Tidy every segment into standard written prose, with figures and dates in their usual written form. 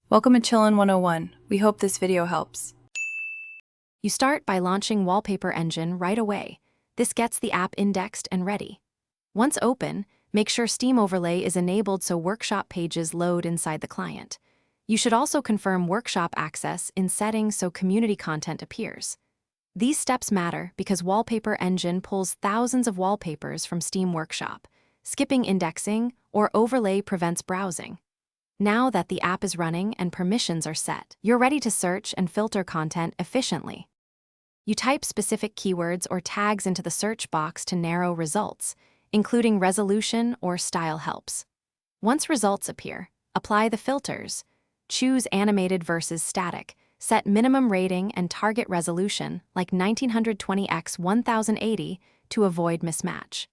Welcome to Chillin' 101. We hope this video helps. You start by launching Wallpaper Engine right away. This gets the app indexed and ready. Once open, make sure Steam Overlay is enabled so workshop pages load inside the client. You should also confirm workshop access in settings so community content appears. These steps matter because Wallpaper Engine pulls thousands of wallpapers from Steam Workshop. Skipping indexing or overlay prevents browsing. Now that the app is running and permissions are set, you're ready to search and filter content efficiently. You type specific keywords or tags into the search box to narrow results, including resolution or style helps. Once results appear, apply the filters. Choose animated versus static, set minimum rating and target resolution like 1920x 1080 to avoid mismatch.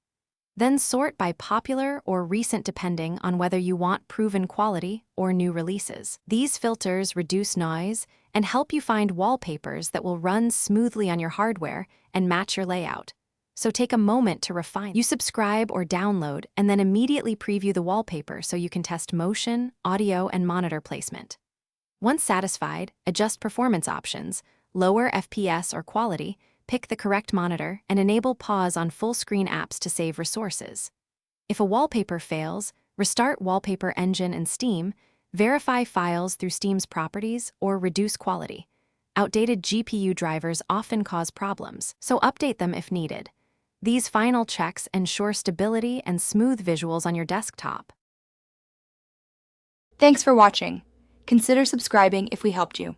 Then sort by popular or recent depending on whether you want proven quality or new releases. These filters reduce noise and help you find wallpapers that will run smoothly on your hardware and match your layout. So take a moment to refine. You subscribe or download and then immediately preview the wallpaper so you can test motion, audio, and monitor placement. Once satisfied, adjust performance options, lower FPS or quality, pick the correct monitor, and enable pause on full-screen apps to save resources. If a wallpaper fails, restart Wallpaper Engine and Steam, verify files through Steam's properties, or reduce quality. Outdated GPU drivers often cause problems, so update them if needed. These final checks ensure stability and smooth visuals on your desktop. Thanks for watching. Consider subscribing if we helped you.